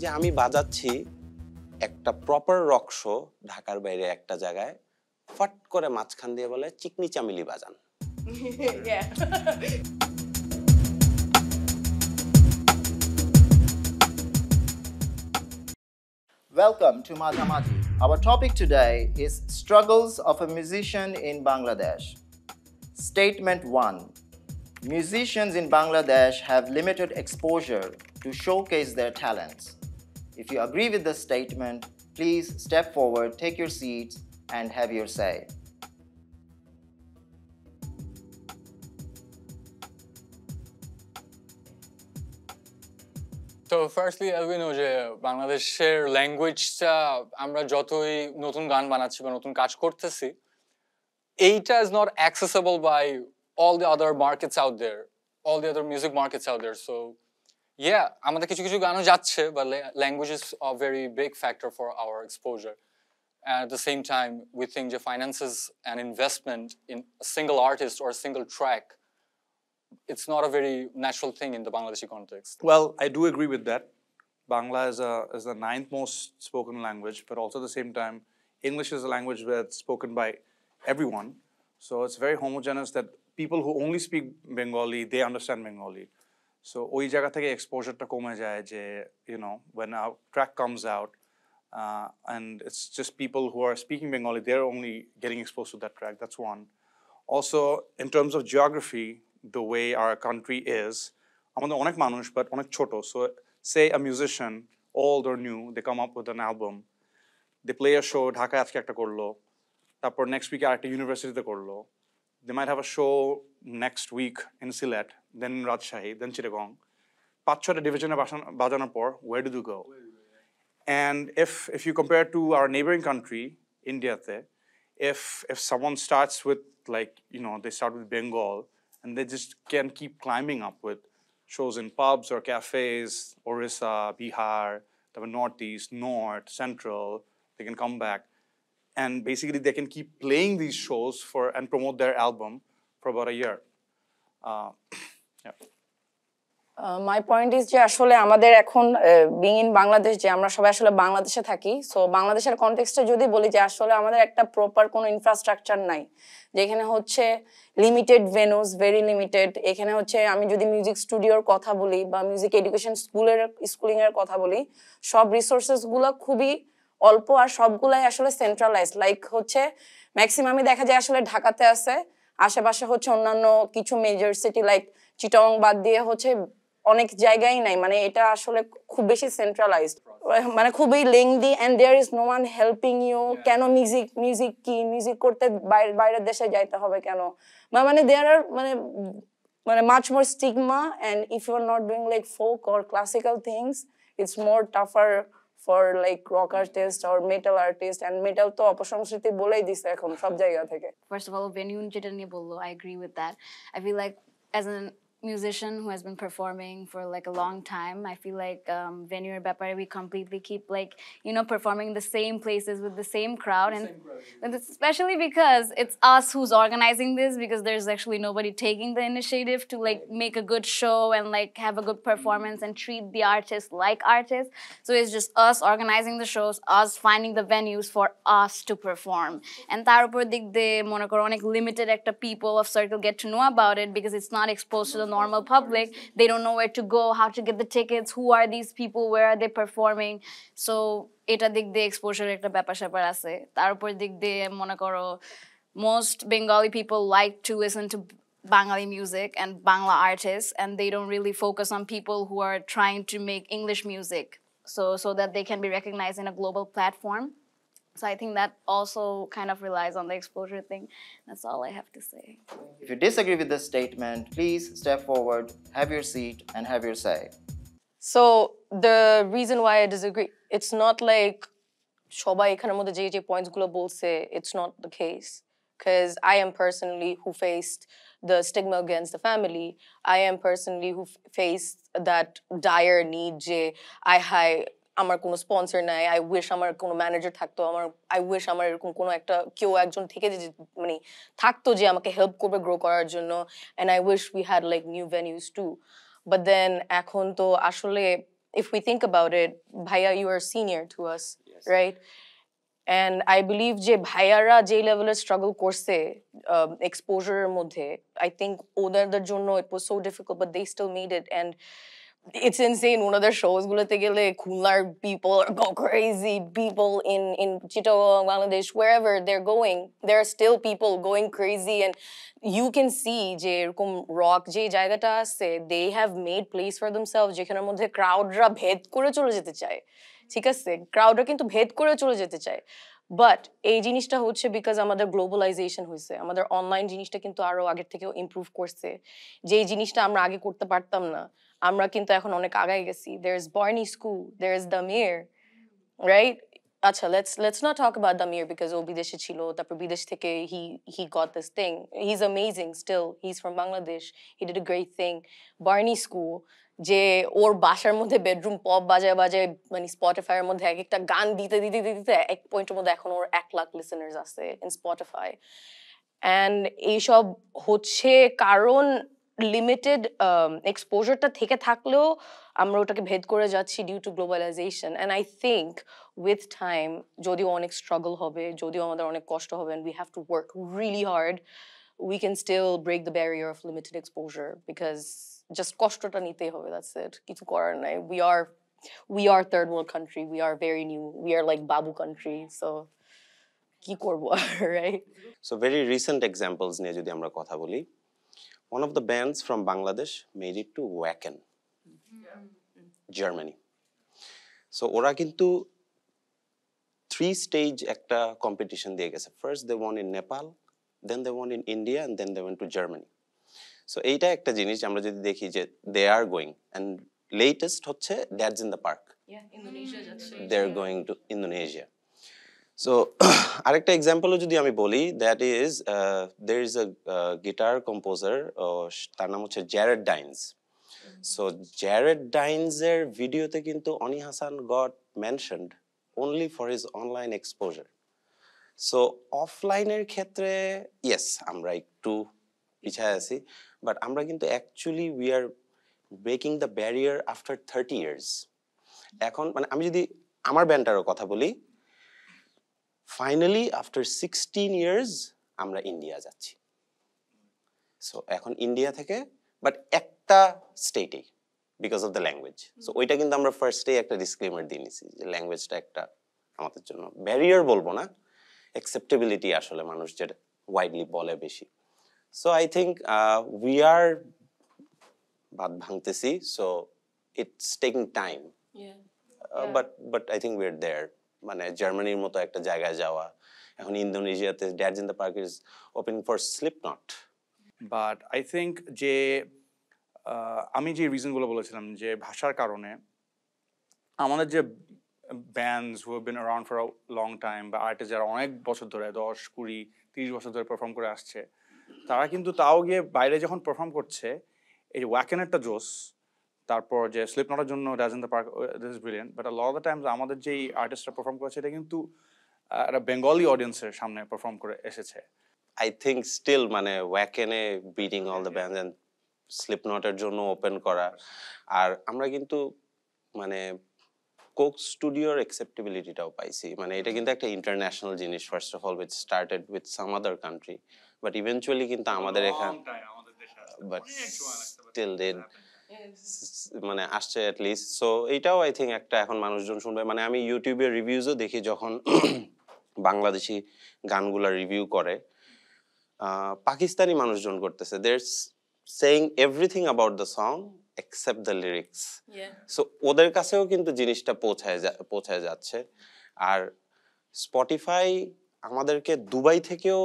যে আমি বাজাচ্ছি একটা প্রপার রক শো ঢাকার বাইরে একটা জায়গায় ফট করে মাঝখান দিয়ে বলে চিকনি চামিলি বাজান। Welcome to Majhamajhi. Our topic today is struggles of a musician in Bangladesh. Statement 1. Musicians in Bangladesh have limited exposure to showcase their talents. If you agree with this statement, please step forward, take your seats, and have your say. So firstly, as we know যে বাংলাদেশের ল্যাঙ্গুয়েজটা আমরা যতই নতুন গান বানাচ্ছি বা নতুন কাজ করতেছি, এইটা is not accessible by all the other markets out there, all the other music markets out there. So yeah, আমাদের কিছু কিছু গানও যাচ্ছে, but language is a very big factor for our exposure. And at the same time, we think the finances and investment in a single artist or a single track, it's not a very natural thing in the Bangladeshi context. Well, I do agree with that. Bangla is the ninth most spoken language, but also at the same time, English is a language that's spoken by everyone. So it's very homogeneous that people who only speak Bengali, they understand Bengali. So ওই জায়গা থেকে exposure-টা কমে যায় যে, you know, when a track comes out, and it's just people who are speaking Bengali, they're only getting exposed to that track. That's one. Also, in terms of geography, the way our country is, আমাদের অনেক মানুষ, but অনেক ছোট. So say a musician, old or new, they come up with an album, they play a show, ঢাকায় আজকে একটা করলো, তারপর next week আরেকটা ইউনিভার্সিটিতে করলো. They might have a show next week in Sylhet, then in Rajshahi, then Chittagong. 5-6টা ডিভিশনে বাজানোর পর, where do you go? And if you compare to our neighboring country, India, if someone starts with, like, you know, they start with Bengal and they just can keep climbing up with shows in pubs or cafes, Orissa, Bihar, the Northeast, North, Central, they can come back. And basically they can keep playing these shows and promote their album for about a year. Yeah. My point is যে আসলে আমাদের এখন being in Bangladesh, যে আমরা সবাই আসলে বাংলাদেশে থাকি, সো বাংলাদেশের কনটেক্সটে যদি বলি যে আসলে আমাদের একটা প্রপার কোনো ইনফ্রাস্ট্রাকচার নাই, যেখানে হচ্ছে লিমিটেড ভেন্যুজ, ভেরি লিমিটেড। এখানে হচ্ছে আমি যদি মিউজিক স্টুডিওর কথা বলি বা মিউজিক এডুকেশন স্কুলিংয়ের কথা বলি, সব রিসোর্সেসগুলো খুবই অল্প আর সবগুলাই আসলে সেন্ট্রালাইজড। লাইক হচ্ছে ম্যাক্সিমামই দেখা যায় আসলে ঢাকাতে আছে, আশেপাশে হচ্ছে অন্যান্য কিছু মেজর সিটি লাইক চিটাগং বাদ দিয়ে হচ্ছে অনেক জায়গায় নাই। মানে এটা আসলে খুব বেশি সেন্ট্রালাইজড, মানে খুবই lengthy, and there is no one helping you. কেন মিউজিক করতে বাইরের দেশে যাইতে হবে কেন? মানে দেয়ার আর মানে much more stigma, and if you are not doing like folk or classical things, it's more tougher for like rock artists or metal artists, and metal তো অপসংস্কৃতি বলেই দিছে এখন সব জায়গা থেকে। First of all, venue যেটা নিয়ে বললো, I agree with that. I feel like as a musician who has been performing for like a long time, I feel like venue ব্যাপারে we completely keep like, you know, performing in the same places with the same crowd, and especially because it's us who's organizing this, because there's actually nobody taking the initiative to like make a good show and like have a good performance and treat the artists like artists. So it's just us organizing the shows, us finding the venues for us to perform, and তার উপর দিক দিয়ে মনে করো অনেক limited একটা people of circle get to know about it, because it's not exposed to the normal public. They don't know where to go, how to get the tickets, who are these people, where are they performing. So এটা দিক দিয়ে exposure একটা ব্যাপার স্যাপার আছে। তার উপর দিক দিয়ে মনে করো most Bengali people like to listen to Bengali music and Bangla artists, and they don't really focus on people who are trying to make English music so that they can be recognized in a global platform. So I think that also kind of relies on the exposure thing. That's all I have to say. If you disagree with this statement, please step forward, have your seat, and have your say. So the reason why I disagree, it's not like সবাই এখানের মধ্যে যে points গুলো বলছে, it's not the case. Because I am personally who faced the stigma against the family. I am personally who faced that dire need যে আমার কোনো sponsor নাই, আই উইশ আমার কোনো ম্যানেজার থাকতো, আই উইশ আমার এরকম কোনো একটা কেউ একজন থেকে যে মানে থাকতো যে আমাকে হেল্প করবে গ্রো করার জন্য, and I wish we had like new venues too. But then এখন তো আসলে if we think about it, Bhaiya, you are senior to us, right? And I believe যে ভাইয়ারা যে লেভেলের স্ট্রাগল করছে এক্সপোজারের মধ্যে, I think ওদের জন্য it was so difficult, but they still made it. And it's insane. One of their shows গুলোতে গেলে খুলনার people go crazy. People in Chittagong, Bangladesh, wherever they're going, there are still people going crazy, and you can see যে এরকম rock যে জায়গাটা আছে, they have made place for themselves যেখানের মধ্যে ক্রাউডরা ভেদ করে চলে যেতে চায়। ঠিক আছে, ক্রাউডরা কিন্তু ভেদ করে চলে যেতে চায়, বাট এই জিনিসটা হচ্ছে বিকজ আমাদের গ্লোবালাইজেশন হয়েছে, আমাদের অনলাইন জিনিসটা কিন্তু আরো আগের থেকেও ইমপ্রুভ করছে। যে জিনিসটা আমরা আগে করতে পারতাম না, আমরা কিন্তু এখন অনেক আগায় গেছি। there is Barney School, there is Damir, right? আচ্ছা, let's not talk about Damir because ও বিদেশে ছিল, তারপর বিদেশ থেকে he got this thing. He's amazing still. He's from Bangladesh. He did a great thing. Barney School, যে ওর বাসার মধ্যে bedroom pop বাজায় বাজায় মানে স্পটিফাই এর মধ্যে এক একটা গান দিতে দিতে দিতে এক পয়েন্টের মধ্যে এখন ওর 1 লাখ লিসেনার্স আছে ইন স্পটিফাই। অ্যান্ড এইসব হচ্ছে কারণ লিমিটেড এক্সপোজারটা থেকে থাকলেও আমরা ওটাকে ভেদ করে যাচ্ছি due to globalisation. And I think with time যদিও অনেক স্ট্রাগল হবে, যদিও আমাদের অনেক কষ্ট হবে, and we have to work really hard, we can still break the barrier of limited exposure because just কষ্টটা নিতেই হবে, that's it, কিছু করার নাই। we are third world country, we are very new, we are like babu country, so কি করবো right? So very recent examples নিয়ে যদি আমরা কথা বলি, one of the bands from Bangladesh made it to Wacken, Germany. So ওরা কিন্তু 3-stage একটা competition দিয়ে গেছে। First they won in Nepal, then they won in India, and then they went to Germany. So এইটা একটা জিনিস আমরা যদি দেখি যে they are going, and latest হচ্ছে Dad's in the Park. Indonesia যাচ্ছে, They're going to Indonesia. So আরেকটা এক্সাম্পলও যদি আমি বলি, that is there is a guitar composer, তার নাম হচ্ছে Jared Dines. So Jared Dines এর ভিডিওতে কিন্তু Oni Hasan got mentioned only for his online exposure. So অফলাইনের ক্ষেত্রে yes আমরা একটু পিছায় আছি, বাট আমরা কিন্তু actually we are breaking the barrier after 30 years. এখন মানে আমি যদি আমার ব্যান্ডটারও কথা বলি, ফাইনালি আফটার 16 ইয়ার্স আমরা ইন্ডিয়া যাচ্ছি। সো এখন ইন্ডিয়া থেকে বাট একটা স্টেটে because of the language. So ওইটা কিন্তু আমরা ফার্স্টে একটা ডিসক্লেমার দিয়ে নিছি যে ল্যাঙ্গুয়েজটা একটা আমাদের জন্য ব্যারিয়ার বলবো না, অ্যাকসেপ্টেবিলিটি আসলে মানুষ যেটা ওয়াইডলি বলে বেশি। So I think we are বাদ ভাঙতেছি, so it's taking time, but I think we are there. মানে জার্মানির মতো একটা জায়গায় যাওয়া, এখন ইন্দোনেশিয়াতে dads in the park is opening for Slipknot. But I think যে আমি যে রিজনগুলো বলেছিলাম যে ভাষার কারণে আমাদের যে bands who have been around for a long time বা আর্টিস্ট যারা অনেক বছর ধরে 10, 20, 30 বছর ধরে পারফর্ম করে আসছে, তারা কিন্তু তাও গিয়ে বাইরে যখন পারফর্ম করছে, এই যে ওয়াকেনেরটা জোস, তারপর যে স্লিপনটের জন্য dads in the park this is brilliant, but lot of the times আমাদের যেই আর্টিস্টরা পারফর্ম করেছে এটা কিন্তু একটা বেঙ্গলি অডিয়েন্সের সামনে পারফর্ম করে এসেছে। আই থিঙ্ক স্টিল মানে ওয়াকেনে beating all the bands and স্লিপনটের জন্য ওপেন করা। আর আমরা কিন্তু মানে কোক স্টুডিওর অ্যাকসেপ্টেবিলিটিটাও পাইছি, মানে এটা কিন্তু একটা ইন্টারন্যাশনাল জিনিস। First of all which started with some other country, but eventually কিন্তু আমাদের এখানে বাট স্টিল ডিড মানে আসছে অ্যাট লিস্ট। সো এইটাও আই থিঙ্ক একটা এখন মানুষজন শুনবে। মানে আমি ইউটিউবে রিভিউজও দেখি যখন বাংলাদেশি গানগুলা রিভিউ করে, পাকিস্তানি মানুষজন করতেছে, they are saying everything about the song except the lyrics. So ওদের কাছেও কিন্তু জিনিসটা পৌঁছায় যাচ্ছে। আর স্পটিফাই আমাদেরকে দুবাই থেকেও,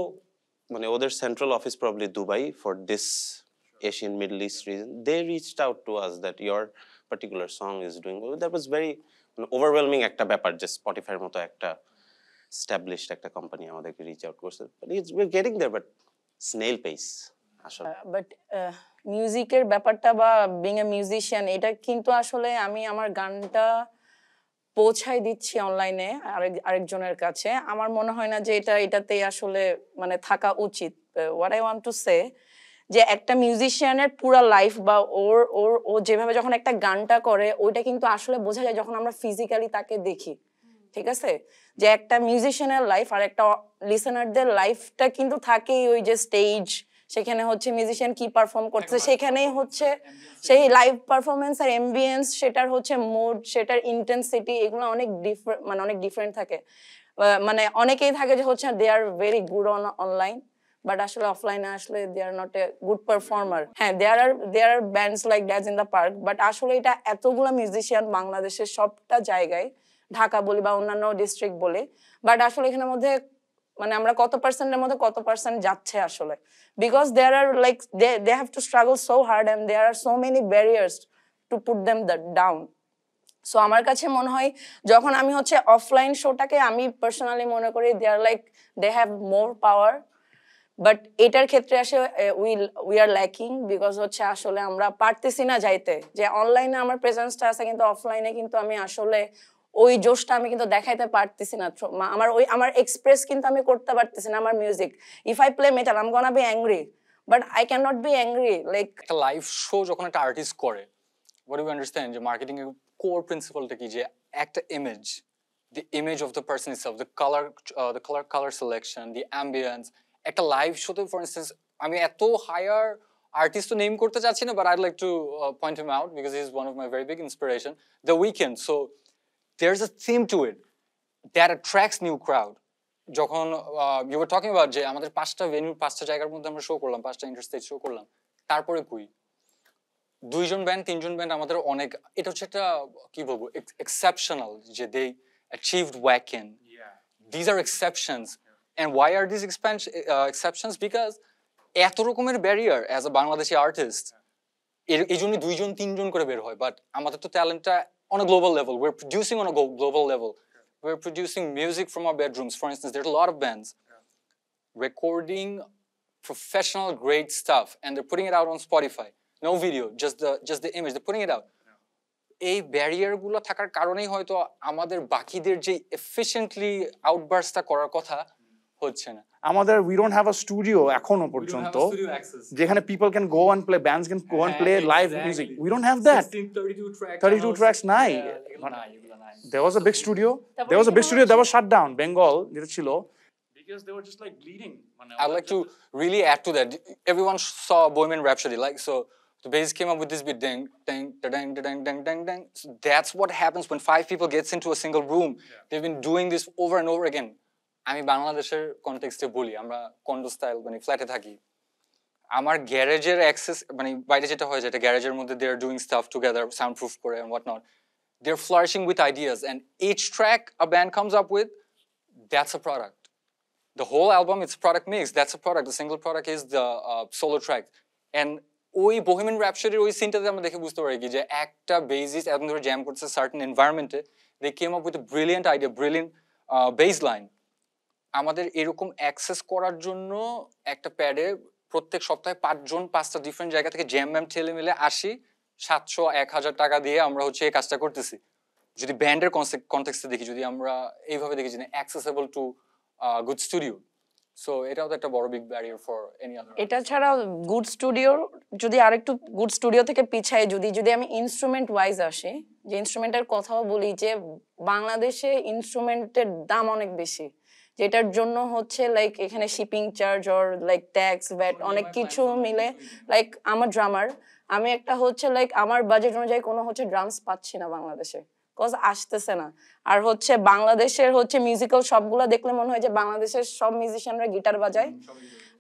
মানে ওদের central office probably Dubai for this Asian Middle East region, they reached out to us that your particular song is doing well. That was very overwhelming একটা ব্যাপার যে স্পটিফাই এর মতো একটা established একটা কোম্পানি আমাদেরকে রিচ আউট করছে। we're getting there, but snail pace আসলে। বাট মিউজিকের ব্যাপারটা বা বিং এ মিউজিশিয়ান, এটা কিন্তু আসলে আমি আমার গানটা পৌঁছাই দিচ্ছি অনলাইনে আরেকজনের কাছে, আমার মনে হয় না যে এটাতেই আসলে মানে থাকা উচিত। what I want to say যে একটা মিউজিশিয়ানের পুরো লাইফ বা ও যেভাবে যখন একটা গানটা করে ওইটা কিন্তু আসলে বোঝা যায় যখন আমরা ফিজিক্যালি তাকে দেখি, ঠিক আছে? যে একটা মিউজিশিয়ানের লাইফ আর একটা লিসেনারদের লাইফটা কিন্তু থাকেই ওই যে স্টেজ, সেখানে হচ্ছে মিউজিশিয়ান কি পারফর্ম করছে, সেখানেই হচ্ছে সেই লাইভ পারফরমেন্স আর এমবিয়েন্স, সেটার হচ্ছে মুড, সেটার ইন্টেন্সিটি, এগুলো অনেক ডিফারেন্ট, মানে অনেক ডিফারেন্ট থাকে। মানে অনেকেই থাকে যে হচ্ছে they are very good online, but আসলে অফলাইনে আসলে they are not a good performer. হ্যাঁ, there are bands like dads in the park, but আসলে এটা এতগুলো মিউজিশিয়ান বাংলাদেশের সবটা জায়গায়, ঢাকা বলি বা অন্যান্য ডিস্ট্রিক্ট বলি, বাট আসলে এখানের মধ্যে মানে আমরা কত পার্সেন্টের মধ্যে কত পার্সেন্ট যাচ্ছে আসলে, because there are like they have to struggle so hard and there are so many barriers to put them down. So আমার কাছে মনে হয় যখন আমি হচ্ছে অফলাইন শোটাকে আমি পার্সোনালি মনে করি they are like they have more power, but এটার ক্ষেত্রে আসে উই আর ল্যাকিং, বিকজ হচ্ছে আসলে আমরা পারতেছি না যাইতে, যে অনলাইনে আমার প্রেজেন্সটা আছে কিন্তু অফলাইনে কিন্তু আমি আসলে ওই জোশটা আমি কিন্তু দেখাইতে পারতেছি না, আমার এক্সপ্রেস কিন্তু আমি করতে পারতেছি না আমার music. If I play metal I am gonna be angry, but I can not be angry like. একটা লাইভ শো যখন একটা আর্টিস্ট করে, what do you understand যে মার্কেটিং এর কোর প্রিন্সিপালটা কি, যে একটা image, the image of the person itself, the color selection, the ambience. একটা লাইভ শোতে ফর ইনস্টেন্স আমি এত হায়ার আর্টিস্ট তো নেম করতে চাচ্ছি না, but I'd like to point him out because he is one of my very big inspiration, the Weeknd. So there's a theme to it that attracts new crowd. যখন you were talking about যে আমাদের 5টা venue 5টা জায়গার মধ্যে আমরা show করলাম, 5টা ইন্টারস্টেট শো করলাম, তারপরে কই 2জন ব্যান্ড 3জন ব্যান্ড আমাদের অনেক, এটা হচ্ছে একটা কি বলবো এক্সেপশনাল যে they achieved weekend. These are exceptions. And why are these exceptions? Because এত রকমের barrier as a Bangladeshi artist, এই জন্য 2জন 3জন করে বের হয়, বাট আমাদের তো ট্যালেন্টটা on a global level. We're producing on a global level. We're producing music from our bedrooms. For instance, there's a lot of bands recording professional great stuff and they're putting it out on Spotify. No video, just the image. They're putting it out. এই barrier গুলো থাকার কারণেই হয়তো আমাদের বাকিদের যে efficiently আউটবার্সটা করার কথা হচ্ছে না। আমাদের we don't have a studio এখনো পর্যন্ত যেখানে people can go and play, bands can go and play live music. We don't have that. 32 tracks নাই। There was a big studio. There was a big studio that was shut down. Bengal যেটা ছিল, because they were just like bleeding. I'd like to really add to that. Everyone saw Bohemian Rhapsody, like so. The bass came up with this beat, ding, ding, ding, ding, ding, ding, ding. So that's what happens when 5 people gets into a single room. They've been doing this over and over again. আমি বাংলাদেশের কনটেক্সটে বলি, আমরা condo style মানে ফ্ল্যাটে থাকি, আমার গ্যারেজের access মানে বাইরে যেটা হয় যেটা গ্যারেজের মধ্যে they are doing stuff together sound proof করে and what not. They're flourishing with ideas and each track a band comes up with, that's a product. The whole album, it's a product mix. That's a product. The single product is the solo track. And ওই Bohemian Rhapsody ওই সিনটাতে আমরা দেখে বুঝতে পারি কি যে একটা basis এখন ধরে জ্যাম করছে certain এনভায়রনমেন্টে, they came up with a brilliant idea, brilliant bass line. আমাদের এরকম অ্যাক্সেস করার জন্য একটা প্যাডে প্রত্যেক সপ্তাহে 5জন 5টা ডিফারেন্ট জায়গা থেকে জ্যাম ম্যাম ঠেলে মিলে 700-1000 টাকা দিয়ে আমরা হচ্ছে এই কাজটা করতেছি। যদি ব্যান্ডের কনটেক্সটে দেখি, যদি আমরা এইভাবে দেখি যে accessible to good studio, so এটাও তো একটা বড় big barrier for any other. এটা ছাড়া গুড স্টুডিও, যদি আরেকটু গুড স্টুডিও থেকে পিছায় যদি আমি ইনস্ট্রুমেন্ট ওয়াইজ আসি, যে ইনস্ট্রুমেন্টের কথাও বলি, যে বাংলাদেশে ইনস্ট্রুমেন্টের দাম অনেক বেশি, যেটার জন্য হচ্ছে লাইক এখানে shipping charge or like tax VAT অনেক কিছু মিলে, লাইক আমার ড্রামার, আমি একটা হচ্ছে লাইক আমার বাজেট অনুযায়ী কোনো হচ্ছে ড্রামস পাচ্ছি না বাংলাদেশে, কজ আসতেছে না। আর হচ্ছে বাংলাদেশের হচ্ছে মিউজিক্যাল সবগুলো দেখলে মনে হয় যে বাংলাদেশের সব মিউজিশিয়ানরা গিটার বাজায়,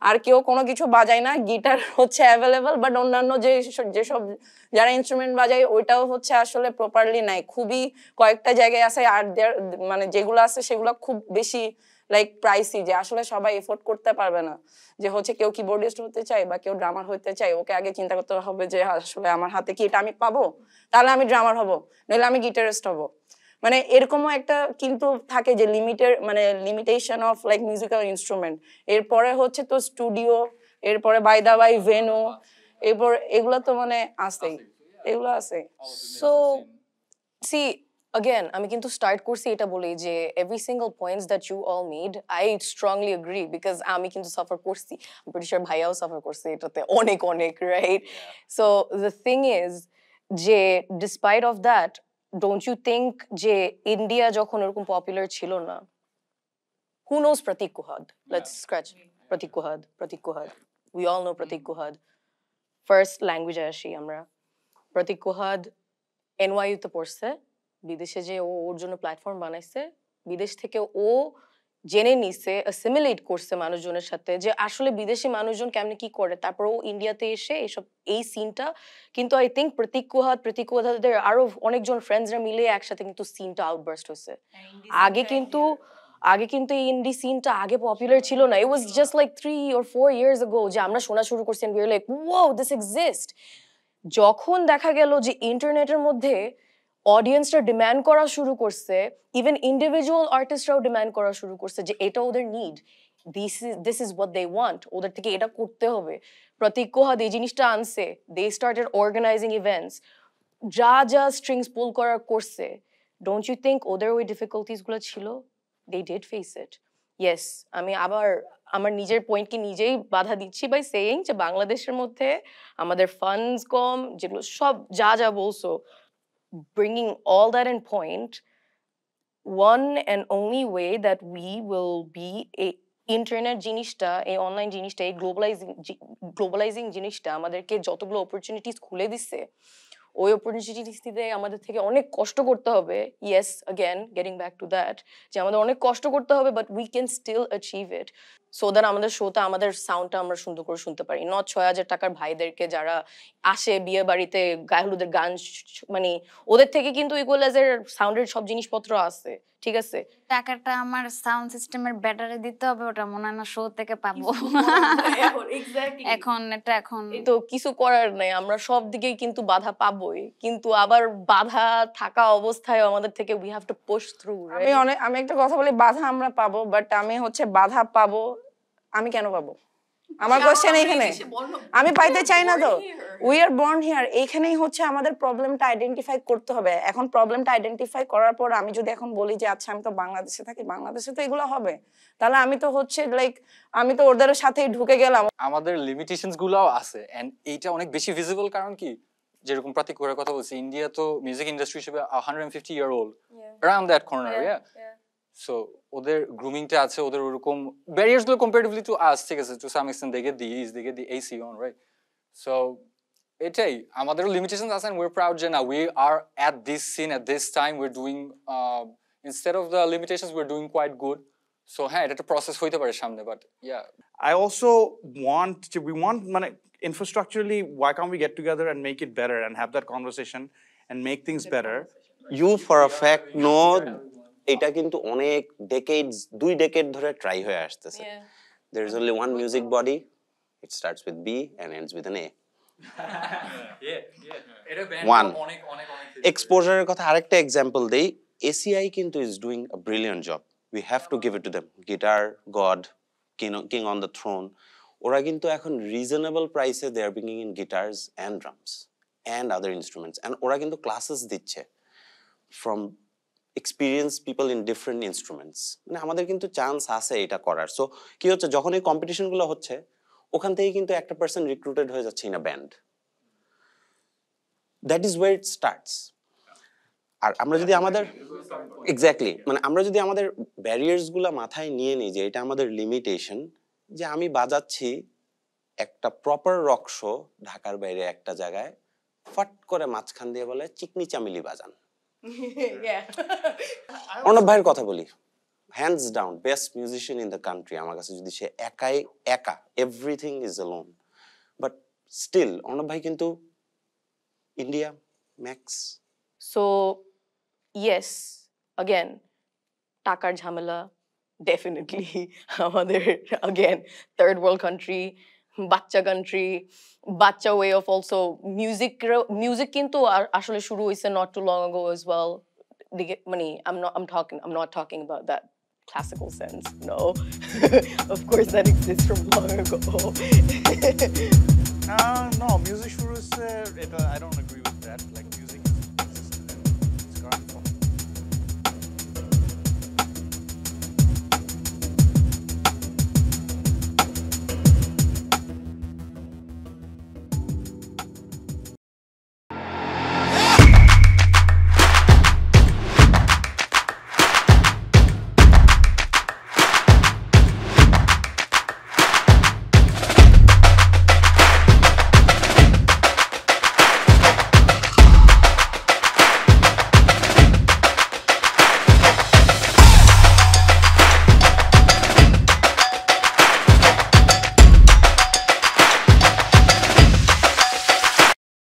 আর কেউ কোনো কিছু বাজায় না। গিটার হচ্ছে অ্যাভেলেবল, বাট অন্যান্য যেসব যারা ইনস্ট্রুমেন্ট বাজায় ওইটাও হচ্ছে আসলে প্রপারলি নাই, খুবই কয়েকটা জায়গায় আছে, আর মানে যেগুলো আছে সেগুলো খুব বেশি লাইক প্রাইসি, যে আসলে সবাই এফোর্ড করতে পারবে না। যে হচ্ছে কেউ কিবোর্ডিস্ট হতে চায় বা কেউ ড্রামার হতে চায়, ওকে আগে চিন্তা করতে হবে যে আসলে আমার হাতে কি এটা আমি পাবো, তাহলে আমি ড্রামার হব, নইলে আমি গিটারিস্ট হব। মানে এরকমও একটা কিন্তু থাকে যে limitation of like musical instrument. এরপরে হচ্ছে তো স্টুডিও, এরপরে বাই দা বাই ভেনু, এরপর এগুলো তো মানে আছেই, এগুলো আছে। সো সি again আমি কিন্তু স্টার্ট করছি এটা বলেই যে every single points that you all made I strongly agree because আমি কিন্তু সাফার করছি I'm pretty sure ভাইয়াও সাফার করছে এটাতে অনেক অনেক right so the thing is যে despite of that don't you think যে ইন্ডিয়া যখন এরকম পপুলার ছিল না who knows Pratik Kuhad let's scratch Pratik Kuhad we all know Pratik Kuhad first language আসি আমরা Pratik Kuhad NYU তে পড়ছে বিদেশে যে ও ওর জন্য প্ল্যাটফর্ম বানাইছে বিদেশ থেকে ও জেনে নিছে অ্যাসিমিলেট করছে মানুষজনের সাথে যে আসলে বিদেশি মানুষজন কেমনে কি করে তারপর ও ইন্ডিয়াতে এসে এইসব এই সিনটা কিন্তু আই থিঙ্ক প্রতীক কুহাদের আরো অনেকজন ফ্রেন্ডসরা মিলে একসাথে কিন্তু সিনটা আউটবার্স্ট হয়েছে আগে কিন্তু এই ইন্ডি সিনটা আগে পপুলার ছিল না ইট was just like 3 or 4 years ago যে আমরা শোনা শুরু করছি and we were like wow this exists যখন দেখা গেল যে ইন্টারনেটের মধ্যে অডিয়েন্সরা ডিমান্ড করা শুরু করছে ইভেন ইন্ডিভিজুয়াল আর্টিস্টরাও ডিমান্ড করা শুরু করছে যে এটা ওদের need this is what they want ওদের থেকে এটা করতে হবে প্রতীক কুহাদ এই জিনিসটা আনছে দে স্টার্টেড অর্গানাইজিং ইভেন্টস যা স্ট্রিংস পুল করার করছে ডোন্ট ইউ থিঙ্ক ওদের ওই ডিফিকাল্টিস গুলো ছিল they did face it yes আমি আবার আমার নিজের পয়েন্টকে নিজেই বাধা দিচ্ছি বাই সেইং যে বাংলাদেশের মধ্যে আমাদের ফান্ডস কম যেগুলো সব যা বলছো bringing all that in point one and only way that we will be a internet জিনিসটা এই অনলাইন জিনিসটা এই গ্লোবালাইজিং জিনিসটা আমাদেরকে যতগুলো অপরচুনিটিস খুলে দিচ্ছে ওই অপরচুনিটিসতে আমাদের থেকে অনেক কষ্ট করতে হবে yes again getting back to that যে আমাদের অনেক কষ্ট করতে হবে but we can still achieve it so that আমাদের শোটা আমাদের সাউন্ডটা আমরা সুন্দর করে শুনতে পারি নট ৬,০০০ টাকার ভাইদেরকে যারা আসে বিয়ে বাড়িতে গায়ে হলুদের গান মানে ওদের থেকে কিন্তু ইকুয়ালাইজার সাউন্ডের সব জিনিসপত্র আছে ঠিক আছে টাকাটা আমার সাউন্ড সিস্টেমের ব্যাটারি দিতে হবে ওটা মনে হয় না শো থেকে পাবো এখন তো কিছু করার নাই আমরা সব দিকেই কিন্তু বাধা পাবোই কিন্তু আবার বাধা থাকা অবস্থায় আমাদের থেকে we have to push through আমি একটা কথা বলি বাধা আমরা পাবো বাট আমি হচ্ছে বাধা পাবো আমি কেন পাবো আমার কোশ্চেন এইখানে আমি পাইতে চাই না তো উই আর বর্ন হিয়ার এইখানেই হচ্ছে আমাদের প্রবলেমটা আইডেন্টিফাই করতে হবে এখন প্রবলেমটা আইডেন্টিফাই করার পর আমি যদি এখন বলি যে আচ্ছা আমি তো বাংলাদেশে থাকি বাংলাদেশে তো এগুলো হবে তাহলে আমি তো হচ্ছে লাইক আমি তো ওদের সাথেই ঢুকে গেলাম আমাদের লিমিটেশনস গুলোও আছে এন্ড এইটা অনেক বেশি ভিজিবল কারণ কি যেরকম প্রতীক কুহার কথা বলছি ইন্ডিয়া তো মিউজিক ইন্ডাস্ট্রি হিসেবে 150 year old around that corner yeah so ওদের গ্রুমিংটা আছে ওদের ওরকম ব্যারিয়ার্স গুলো কম্পারেটিভলি টু আস ঠিক আছে to some extent they get the AC on right so এটাই আমাদের লিমিটেশনস আছে and we're proud যে না we are at this scene at this time we're doing instead of the limitations we're doing quite good so হ্যাঁ এটা একটা process হইতে পারে সামনে but yeah I also we want infrastructurally why can't we get together and make it better and have that conversation and make things better you for a fact know এটা কিন্তু অনেক দুই ডেকেড ধরে try হয়ে আসতেছে there is only one music body it starts with B and ends with an A এটা one exposure কথা আরেকটা एग्जांपल দেই ACI কিন্তু is doing a brilliant job we have to give it to them guitar god king on the throne ওরা কিন্তু এখন reasonable price they are bringing in guitars and drums and other instruments and ওরা কিন্তু classes দিচ্ছে from experienced people in different instruments মানে আমাদের কিন্তু chance আছে এটা করার সো কি হচ্ছে যখন এই কম্পিটিশন গুলো হচ্ছে ওখান থেকে কিন্তু একটা পারসন রিক্রুটেড হয়ে যাচ্ছে in a band that is where it starts আর আমরা যদি আমাদের এক্স্যাক্টলি মানে আমরা যদি আমাদের ব্যারিয়ার্স গুলা মাথায় নিয়ে নিই যে এটা আমাদের লিমিটেশন যে আমি বাজাচ্ছি একটা প্রপার রক শো ঢাকার বাইরে একটা জায়গায় ফট করে মাঝখান দিয়ে বলে চিকনি চামিলি বাজান অর্ণব ভাইয়ের কথা বলি hands down best musician in the country আমার কাছে যদি সে একা everything is alone but still Arnab ভাই কিন্তু India max so yes again টাকার ঝামেলা definitely আমাদের again third world country বাচ্চা way of also music কিন্তু আসলে শুরু হইছে not too long ago as well I'm not talking about that classical sense no of course that exists from long ago no music shuru is I don't agree with that like